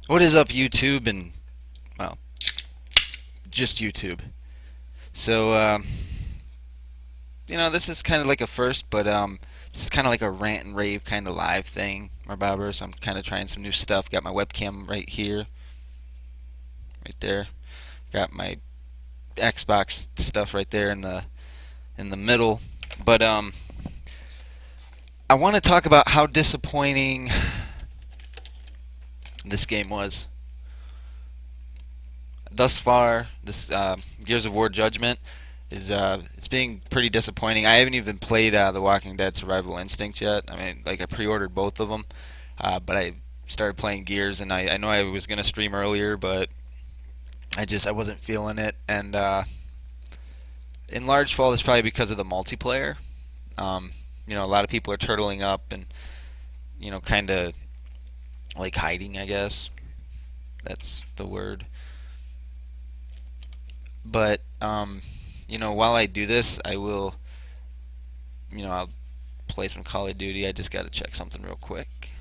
What is up, YouTube, and well, just YouTube. So, this is kind of like a first, but this is kind of like a rant and rave kind of live thing, Marbobber. So I'm kind of trying some new stuff. Got my webcam right here, right there. Got my Xbox stuff right there in the middle. But I want to talk about how disappointing this game was thus far. This Gears of War Judgment is it's being pretty disappointing. I haven't even played The Walking Dead Survival Instinct yet. I mean, like I pre-ordered both of them, but I started playing Gears, and I know I was gonna stream earlier, but I wasn't feeling it, and in large fault is probably because of the multiplayer. Um, a lot of people are turtling up and kind of like hiding, I guess that's the word. But while I do this, I will, I'll play some Call of Duty. I just got to check something real quick.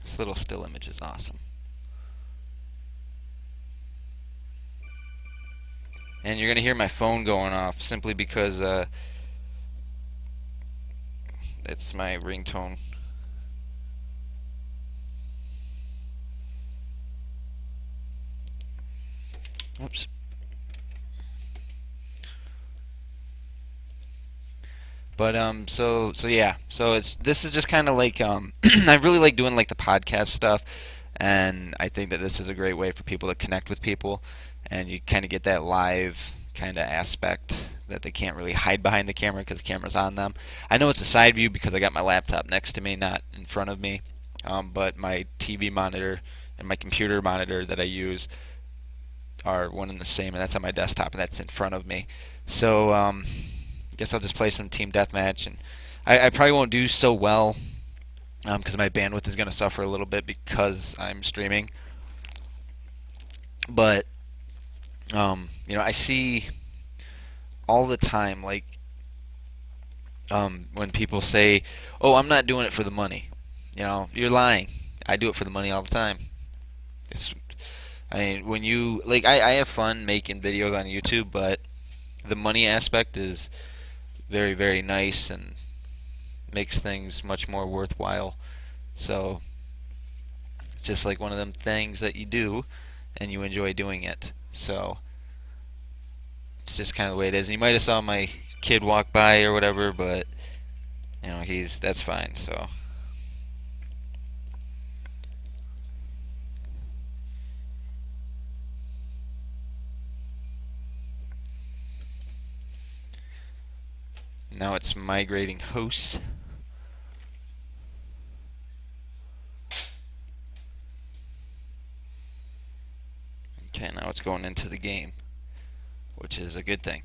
This little still image is awesome. And you're going to hear my phone going off simply because it's my ringtone. Oops. But so yeah. So this is just kind of like I really like doing like the podcast stuff, and I think that this is a great way for people to connect with people, and you kind of get that live kind of aspect that they can't really hide behind the camera because the camera's on them. I know it's a side view because I got my laptop next to me, not in front of me, but my TV monitor and my computer monitor that I use are one and the same, and that's on my desktop, and that's in front of me. So guess I'll just play some team deathmatch, and I probably won't do so well because my bandwidth is going to suffer a little bit because I'm streaming. But I see all the time like when people say, "Oh, I'm not doing it for the money," you're lying. I do it for the money all the time. It's I mean, when you like, I have fun making videos on YouTube, but the money aspect is very, very nice and makes things much more worthwhile. So it's just like one of them things that you do and you enjoy doing it. So it's just kind of the way it is. And you might have saw my kid walk by or whatever, but that's fine. So now it's migrating hosts. Okay, now it's going into the game, which is a good thing.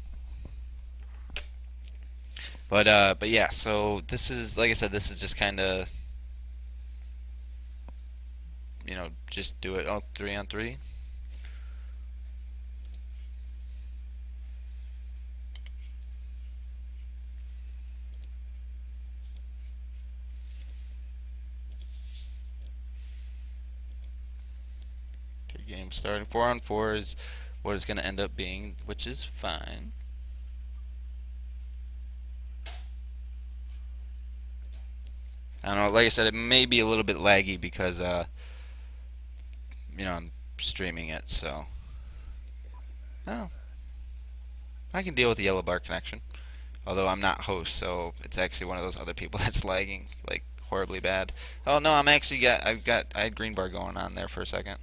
But yeah, so this is, like I said, this is just kind of, just do it. Oh, 3-on-3. Okay, game starting. 4-on-4 is what it's going to end up being, which is fine. I don't know. Like I said, it may be a little bit laggy because I'm streaming it, so well, I can deal with the yellow bar connection. Although I'm not host, so it's actually one of those other people that's lagging like horribly bad. Oh no, I had green bar going on there for a second.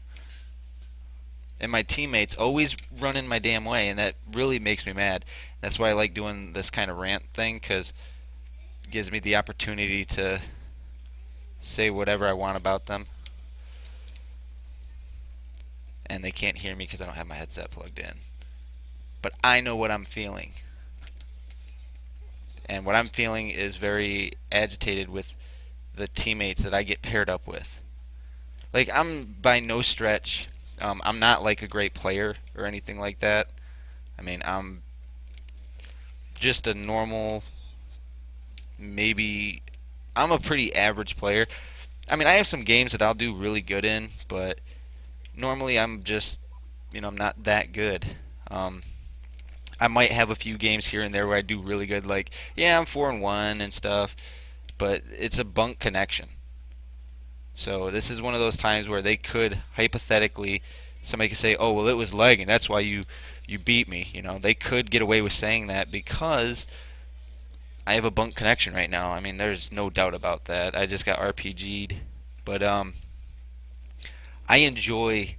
And my teammates always run in my damn way, and that really makes me mad. That's why I like doing this kind of rant thing, because it gives me the opportunity to say whatever I want about them. And they can't hear me because I don't have my headset plugged in. But I know what I'm feeling. And what I'm feeling is very agitated with the teammates that I get paired up with. Like, I'm by no stretch, I'm not like a great player or anything like that. I mean, I'm just a normal, maybe I'm a pretty average player. I mean, I have some games that I'll do really good in, but normally I'm just, I'm not that good. Um, I might have a few games here and there where I do really good, like yeah, I'm 4-1 and stuff, but it's a bunk connection. So this is one of those times where they could hypothetically, somebody could say, "Oh, well, it was lagging. That's why you beat me." They could get away with saying that because I have a bunk connection right now. I mean, there's no doubt about that. I just got RPG'd, but I enjoy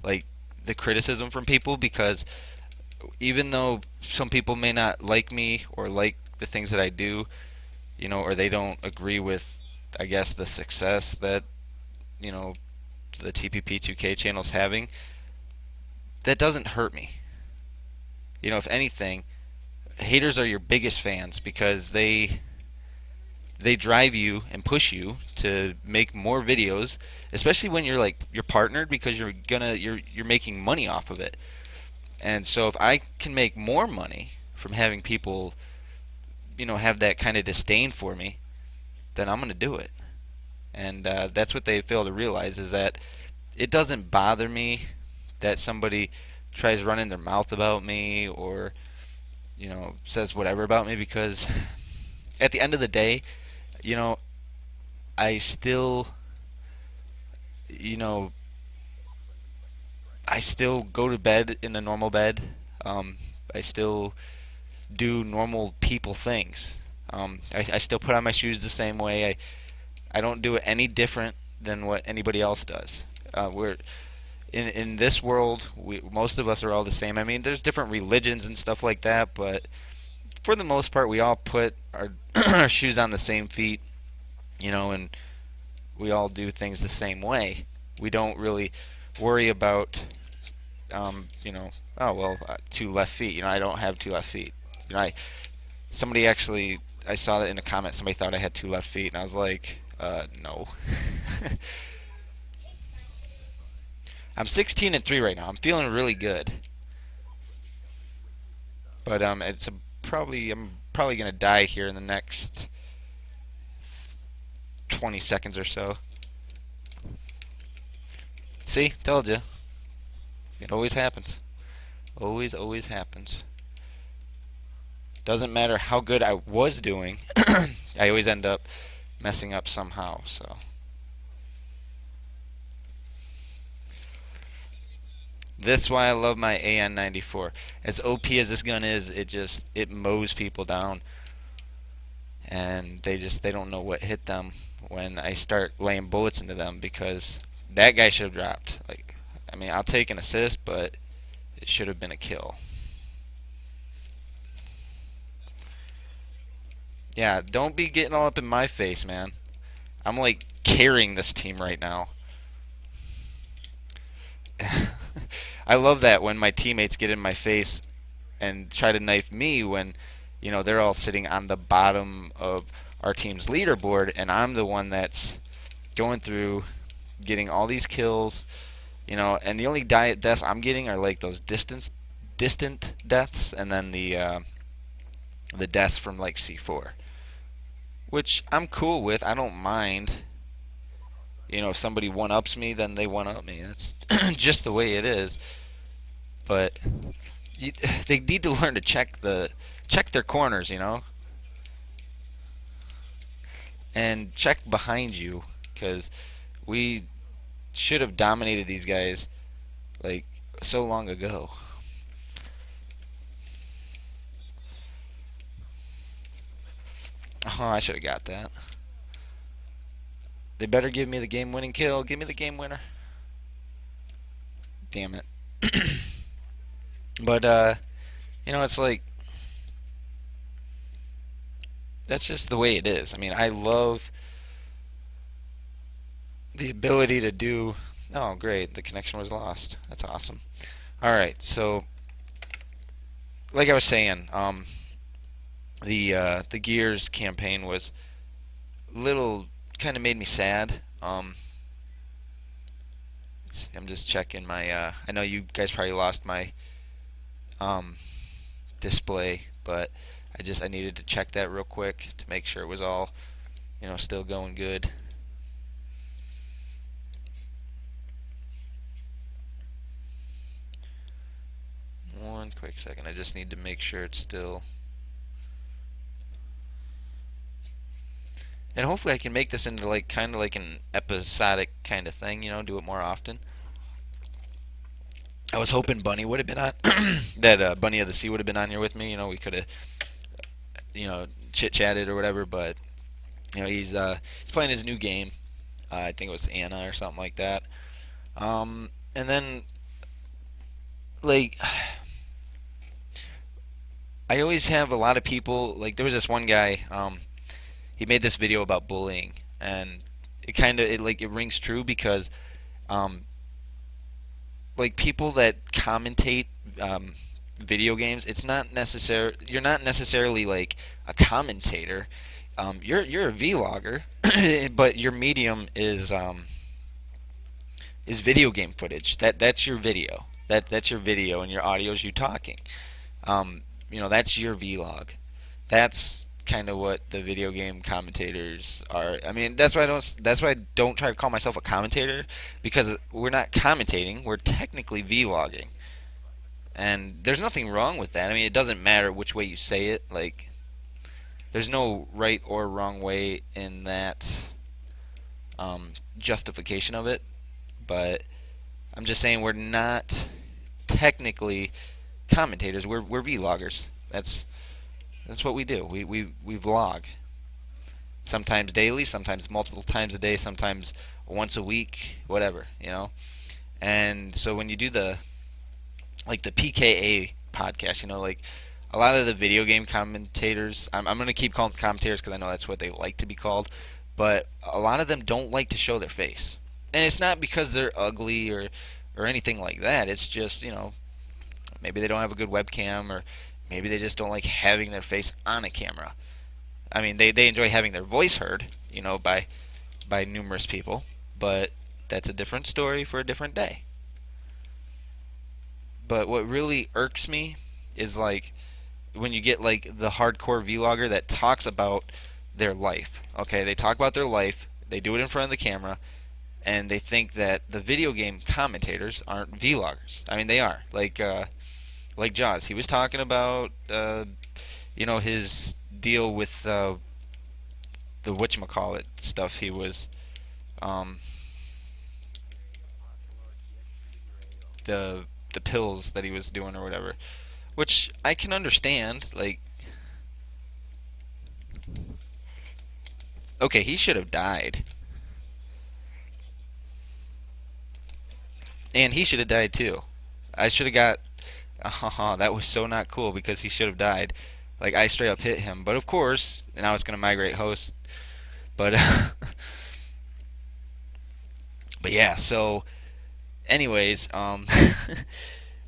like the criticism from people because even though some people may not like me or like the things that I do, or they don't agree with, I guess, the success that you know the TPP 2K channel's having, that doesn't hurt me. If anything, haters are your biggest fans because they drive you and push you to make more videos, especially when you're partnered because you're making money off of it. And so if I can make more money from having people, have that kind of disdain for me, then I'm going to do it. And that's what they fail to realize is that it doesn't bother me that somebody tries running their mouth about me or says whatever about me because at the end of the day, you know, I still, you know, I still go to bed in a normal bed. I still do normal people things. I still put on my shoes the same way. I don't do it any different than what anybody else does. We're in this world. Most of us are all the same. I mean, there's different religions and stuff like that, but for the most part, we all put our our shoes on the same feet, and we all do things the same way. We don't really worry about, oh well, two left feet. I don't have two left feet. Somebody actually, I saw that in a comment. Somebody thought I had two left feet, and I was like, no. I'm 16-3 right now. I'm feeling really good, but I'm probably gonna die here in the next 20 seconds or so. See, told you. It always happens. Always happens. Doesn't matter how good I was doing, I always end up messing up somehow. So this is why I love my AN94. As OP as this gun is, it mows people down, and they don't know what hit them when I start laying bullets into them because that guy should have dropped. I mean, I'll take an assist, but it should have been a kill. Yeah, don't be getting all up in my face, man. I'm like carrying this team right now. I love that when my teammates get in my face and try to knife me when, they're all sitting on the bottom of our team's leaderboard and I'm the one that's going through getting all these kills, and the only deaths I'm getting are like those distant deaths and then the deaths from like C4, which I'm cool with. I don't mind. If somebody one-ups me, then they one-up me. That's just the way it is. But they need to learn to check their corners, and check behind you, because we should have dominated these guys like so long ago. Oh, I should have got that. They better give me the game-winning kill. Give me the game winner. Damn it. But it's like that's just the way it is. I mean, I love the ability to do. Oh, great! The connection was lost. That's awesome. All right, so like I was saying, the Gears campaign was little kind of made me sad. I'm just checking my. I know you guys probably lost my display, but I needed to check that real quick to make sure it was all, still going good. One quick second. I just need to make sure it's still. And hopefully I can make this into like kind of like an episodic kind of thing, do it more often. I was hoping Bunny would have been on that Bunny of the Sea would have been on here with me. We could have chit chatted or whatever, but he's playing his new game. I think it was Anna or something like that. And then like I always have a lot of people, like there was this one guy, he made this video about bullying, and it rings true because like people that commentate video games, it's not necessary. You're not necessarily like a commentator. You're a vlogger, but your medium is video game footage. That's your video. That's your video, and your audio is you talking. That's your vlog. That's kind of what the video game commentators are. I mean, that's why I don't try to call myself a commentator, because we're not commentating. We're technically vlogging. And there's nothing wrong with that. I mean, it doesn't matter which way you say it. Like, there's no right or wrong way in that justification of it. But I'm just saying we're not technically commentators. We're vloggers. That's what we do. We vlog. Sometimes daily, sometimes multiple times a day, sometimes once a week, whatever, And so when you do the PKA podcast, like a lot of the video game commentators, I'm going to keep calling them commentators because I know that's what they like to be called, but a lot of them don't like to show their face. And it's not because they're ugly or anything like that. It's just, maybe they don't have a good webcam, or maybe they just don't like having their face on a camera. I mean, they enjoy having their voice heard, by numerous people, but that's a different story for a different day. But what really irks me is like when you get like the hardcore vlogger that talks about their life. Okay, they talk about their life, they do it in front of the camera, and they think that the video game commentators aren't vloggers. I mean, they are. Like Jaws, he was talking about his deal with the whatchamacallit stuff. He was the pills that he was doing or whatever, which I can understand. Like, okay, he should have died, and he should have died too. I should have got. Oh, that was so not cool because he should have died. Like, I straight up hit him, but of course, and I was gonna migrate host, but but yeah. So, anyways,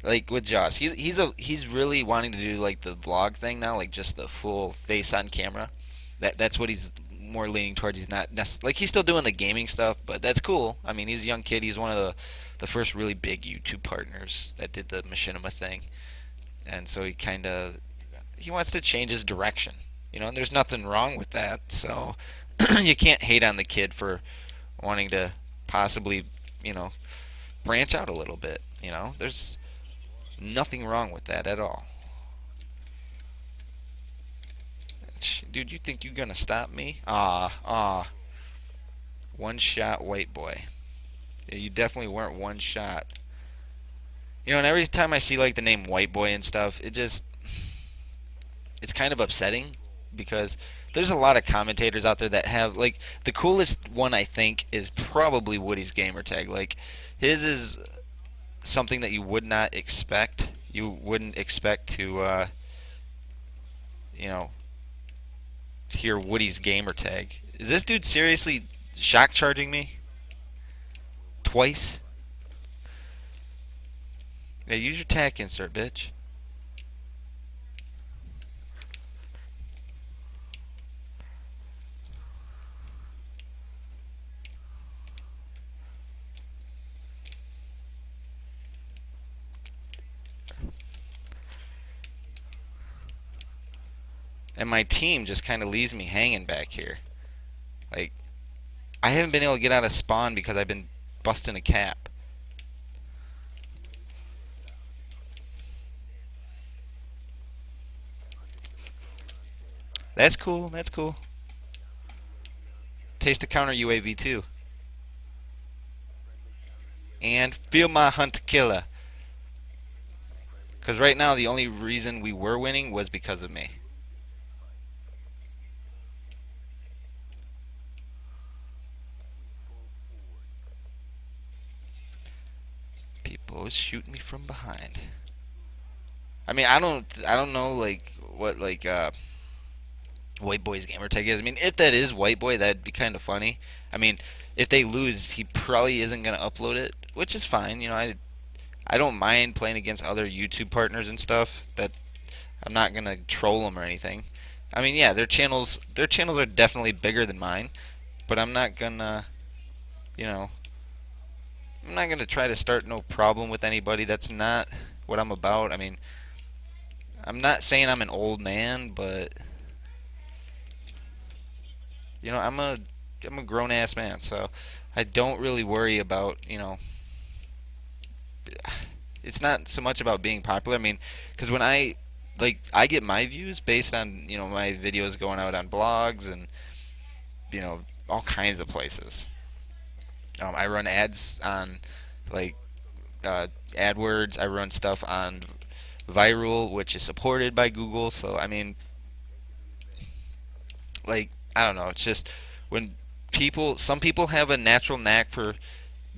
like with Josh, he's really wanting to do like the vlog thing now, like just the full face on camera. That's what he's more leaning towards. He's not like he's still doing the gaming stuff, but that's cool. I mean, he's a young kid. He's one of the first really big YouTube partners that did the machinima thing, and so he wants to change his direction. And there's nothing wrong with that. So you can't hate on the kid for wanting to possibly, branch out a little bit. There's nothing wrong with that at all. Dude, you think you're gonna stop me? One shot white boy. Yeah, you definitely weren't one shot. And every time I see like the name white boy and stuff, it's kind of upsetting because there's a lot of commentators out there that have like the coolest one I think is probably Woody's gamertag. Like his is something that you would not expect. You wouldn't expect to hear Woody's gamertag. Is this dude seriously shock charging me? Twice? Yeah, use your tack insert, bitch. and my team just kind of leaves me hanging back here. Like, I haven't been able to get out of spawn because I've been busting a cap. That's cool. That's cool. Taste a counter UAV too. And feel my hunt killer. Because right now the only reason we were winning was because of me. People is shooting me from behind. I mean, I don't know like what like White Boy's gamer tag is. I mean, if that is White Boy, that'd be kind of funny. I mean, if they lose, he probably isn't gonna upload it, which is fine. You know, I don't mind playing against other YouTube partners and stuff. That I'm not gonna troll them or anything. I mean, yeah, their channels are definitely bigger than mine, but I'm not gonna, you know, I'm not gonna try to start no problem with anybody. That's not what I'm about. I mean, I'm not saying I'm an old man, but you know, I'm a grown ass man, so I don't really worry about, you know, it's not so much about being popular. I mean, because when I get my views based on, you know, my videos going out on blogs and, you know, all kinds of places. I run ads on like AdWords. I run stuff on Viral, which is supported by Google. So I mean, like, I don't know. It's just when some people have a natural knack for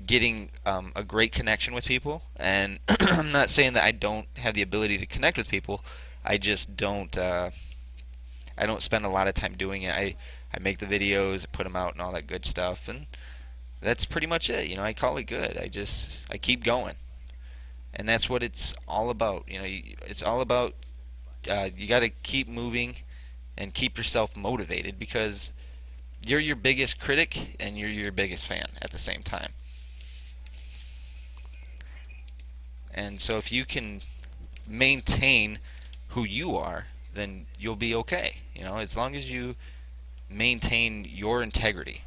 getting a great connection with people, and I'm not saying that I don't have the ability to connect with people. I just don't. I don't spend a lot of time doing it. I make the videos, put them out, and all that good stuff, and that's pretty much it. You know, I call it good. I keep going, and that's what it's all about. You know, it's all about you got to keep moving and keep yourself motivated because you're your biggest critic and you're your biggest fan at the same time. And so if you can maintain who you are, then you'll be okay. You know, as long as you maintain your integrity.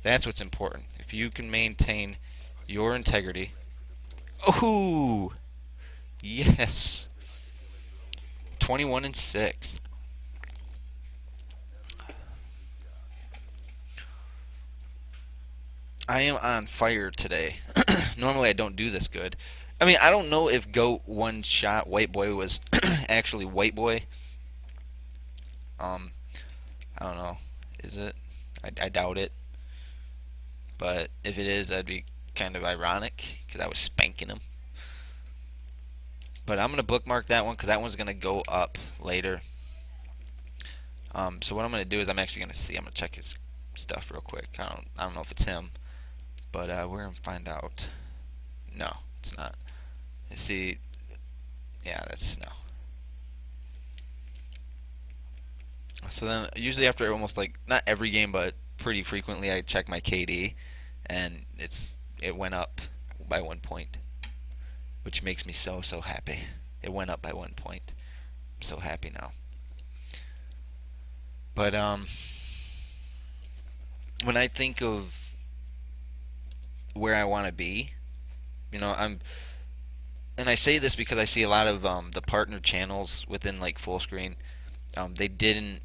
That's what's important. If you can maintain your integrity. Oh, yes. 21-6. I am on fire today. Normally I don't do this good. I mean, I don't know if Goat One Shot White Boy was actually White Boy. Um, I don't know. Is it? I doubt it. But if it is, that'd be kind of ironic because I was spanking him. But I'm gonna bookmark that one because that one's gonna go up later. So what I'm gonna do is I'm actually gonna see. I'm gonna check his stuff real quick. I don't know if it's him, but we're gonna find out. No, it's not. You see, yeah, that's no. So then usually after almost like not every game, but pretty frequently, I check my KD, and it went up by 1 point, which makes me so happy. It went up by 1 point. I'm so happy now. But when I think of where I want to be, you know, and I say this because I see a lot of the partner channels within like full screen. They didn't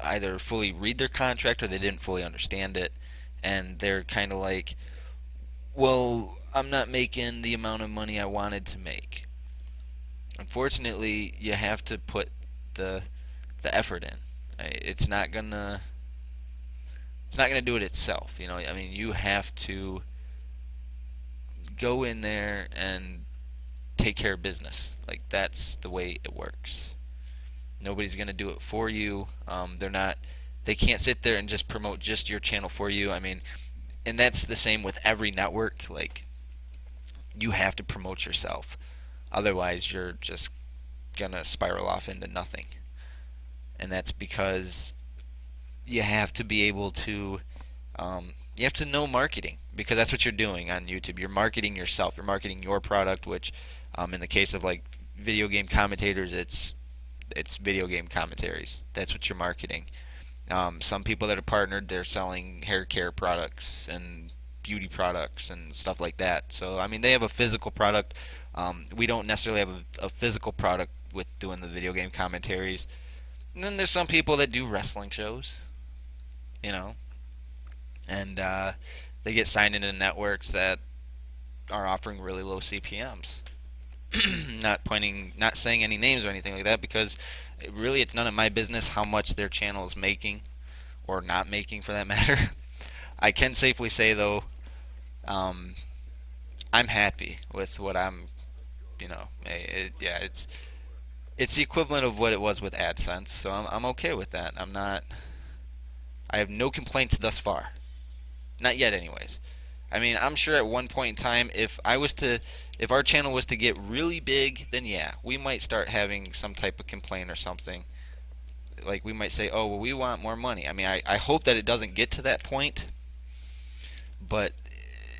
either fully read their contract or they didn't fully understand it, and they're kind of like, well, I'm not making the amount of money I wanted to make. Unfortunately, you have to put the effort in. It's not gonna do it itself. You know, I mean, you have to go in there and take care of business. Like, that's the way it works. Nobody's gonna do it for you. They can't sit there and just promote just your channel for you. I mean, and that's the same with every network. Like, you have to promote yourself. Otherwise, you're just gonna spiral off into nothing. And that's because you have to be able to you have to know marketing, because that's what you're doing on YouTube. You're marketing yourself. You're marketing your product, which in the case of like video game commentators, it's it's video game commentaries. That's what you're marketing. Some people that are partnered, they're selling hair care products and beauty products and stuff like that. So I mean, they have a physical product. We don't necessarily have a physical product with doing the video game commentaries. And then there's some people that do wrestling shows, you know, and they get signed into networks that are offering really low CPMs. Not saying any names or anything like that, because really it's none of my business how much their channel is making or not making, for that matter. I can safely say though, um, I'm happy with what I'm. Yeah, it's the equivalent of what it was with AdSense, so I'm okay with that. I have no complaints thus far. Not yet, anyways. I mean, I'm sure at one point in time, if our channel was to get really big, then yeah, we might start having some type of complaint or something. Like we might say, oh, well, we want more money. I mean, I hope that it doesn't get to that point, but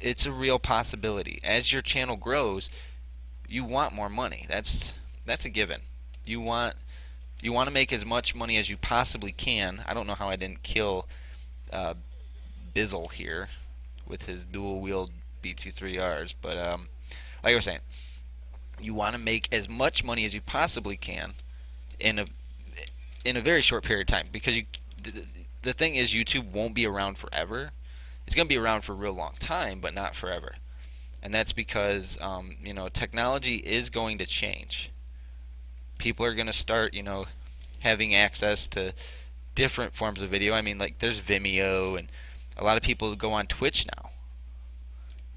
it's a real possibility. As your channel grows, you want more money. That's a given. You want to make as much money as you possibly can. I don't know how I didn't kill uh, Bizzle here with his dual wield B23Rs, but like I was saying, you want to make as much money as you possibly can in a very short period of time, because the thing is, YouTube won't be around forever. It's going to be around for a real long time, but not forever. And that's because technology is going to change. People are going to start having access to different forms of video. I mean, like, there's Vimeo, and a lot of people go on Twitch now.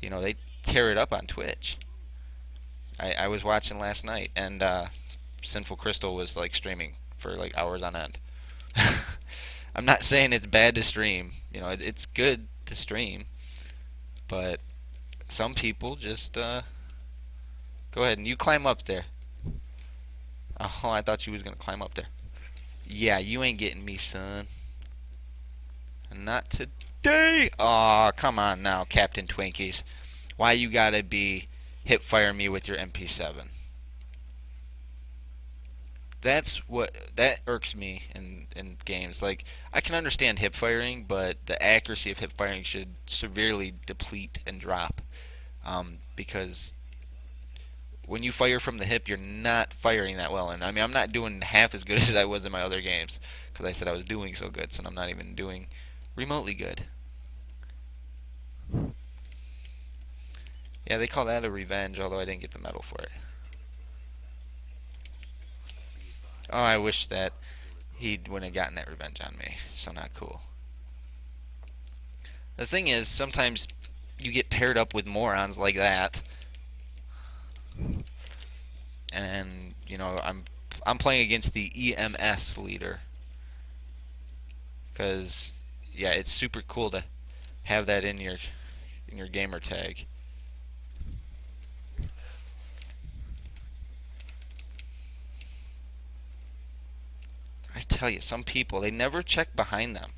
They tear it up on Twitch. I was watching last night, and Sinful Crystal was like streaming for like hours on end. I'm not saying it's bad to stream. It's good to stream, but some people just go ahead and you climb up there. Oh, I thought you was gonna climb up there. Yeah, you ain't getting me, son. Not today. Aw, come on now, Captain Twinkies. Why you gotta be hip fire me with your MP7? That irks me in games. Like, I can understand hip firing, but the accuracy of hip firing should severely deplete and drop, because when you fire from the hip, you're not firing that well. And I mean, I'm not doing half as good as I was in my other games, because I said I was doing so good, so I'm not even doing remotely good. Yeah, they call that a revenge, although I didn't get the medal for it. Oh, I wish that he wouldn't have gotten that revenge on me. So not cool. The thing is, sometimes you get paired up with morons like that, and I'm playing against the EMS leader, because yeah, it's super cool to have that in your gamer tag. I tell you, some people, they never check behind them,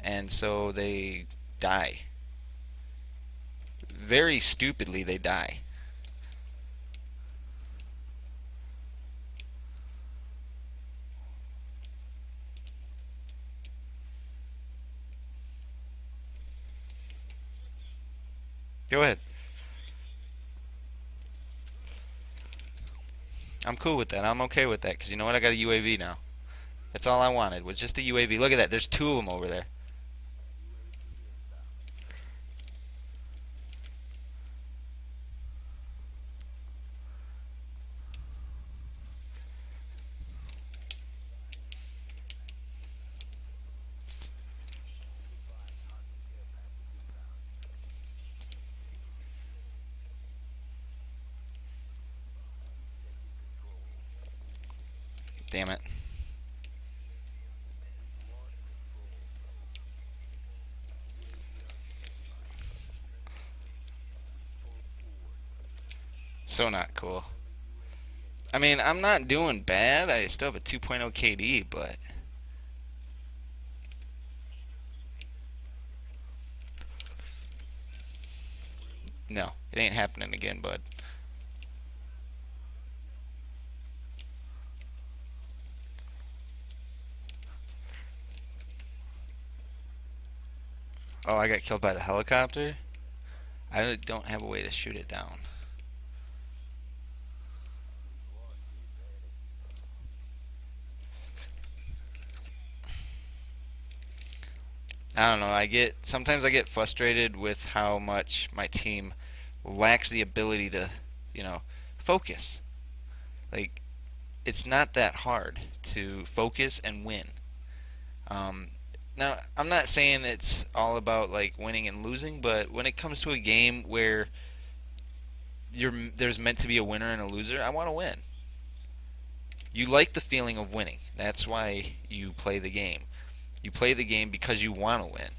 and so they die. Very stupidly, they die. Go ahead. I'm cool with that. I'm okay with that, because you know what? I got a UAV now. That's all I wanted, was just a UAV. Look at that. There's two of them over there. Damn it. So not cool. I mean, I'm not doing bad. I still have a 2.0 KD, but no, it ain't happening again, bud. Oh, I got killed by the helicopter? I don't have a way to shoot it down. I don't know. Sometimes I get frustrated with how much my team lacks the ability to, focus. Like it's not that hard to focus and win. Um, Now, I'm not saying it's all about like winning and losing, but when it comes to a game where there's meant to be a winner and a loser, I want to win. You like the feeling of winning. That's why you play the game. You play the game because you want to win,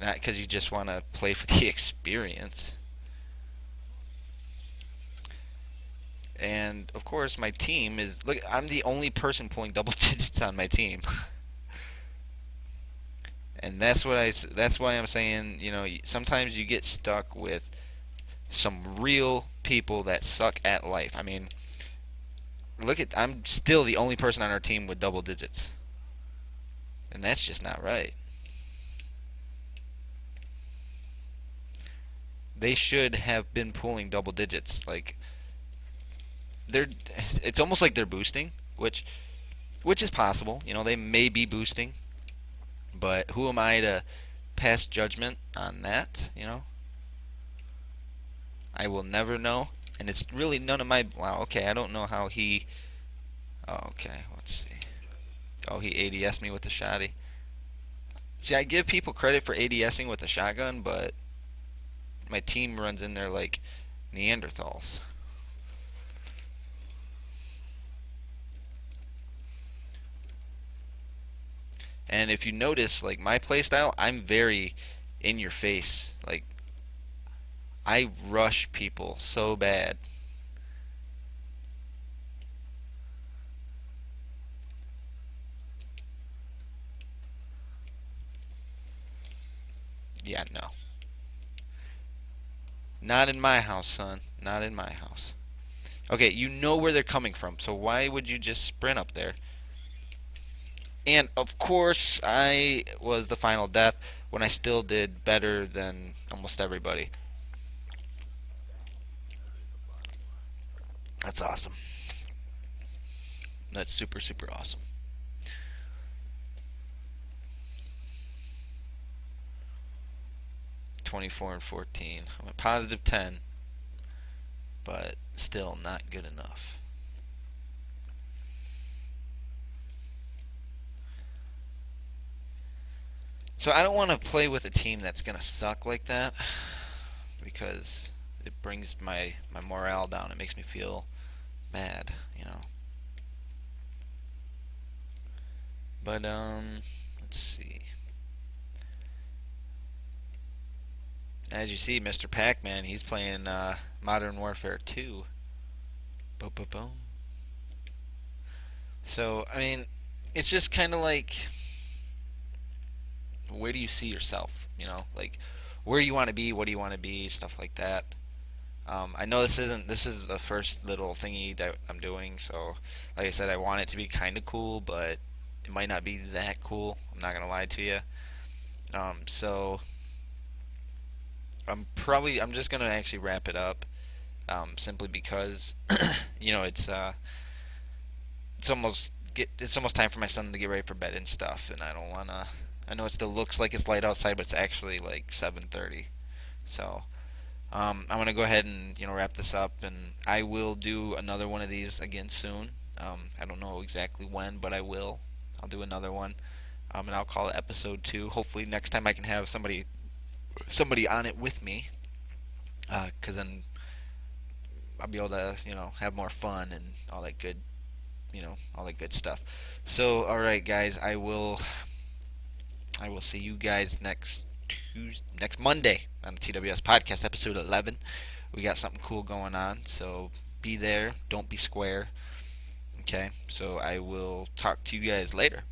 not because you just want to play for the experience. And of course, my team is look. I'm the only person pulling double digits on my team, and That's why I'm saying, sometimes you get stuck with some real people that suck at life. I mean, I'm still the only person on our team with double digits, and that's just not right. They should have been pulling double digits. Like they're, it's almost like they're boosting, which is possible. They may be boosting, but who am I to pass judgment on that? I will never know, and it's really none of my. Wow. Okay, I don't know how he. Oh, okay, let's see. Oh, he ADS'd me with the shotty. See, I give people credit for ADSing with the shotgun, but my team runs in there like Neanderthals. And if you notice, like my playstyle, I'm very in your face. Like I rush people so bad. Yeah, no. Not in my house, son. Not in my house. Okay, you know where they're coming from, so why would you just sprint up there? And of course, I was the final death when I still did better than almost everybody. That's awesome. That's super, super awesome. 24 and 14. I'm at positive 10, but still not good enough. So I don't want to play with a team that's going to suck like that because it brings my morale down. It makes me feel bad. But let's see. As you see, Mr. Pac-Man, he's playing Modern Warfare 2. Boom, boom, boom. So, I mean, it's just kind of like, where do you see yourself? Like, where do you want to be? What do you want to be? Stuff like that. I know this is the first little thingy that I'm doing, so like I said, I want it to be kind of cool, but it might not be that cool. I'm not gonna lie to you. So I'm just gonna actually wrap it up, simply because it's almost time for my son to get ready for bed and stuff, and I don't wanna. I know it still looks like it's light outside, but it's actually like 7:30. So I'm gonna go ahead and wrap this up, and I will do another one of these again soon. I don't know exactly when, but I will. I'll do another one, and I'll call it episode 2. Hopefully next time I can have somebody on it with me, because then I'll be able to have more fun and all that good stuff. So all right, guys, I will see you guys next Monday on the TWS podcast, episode 11. We got something cool going on, so be there. Don't be square. Okay, so I will talk to you guys later.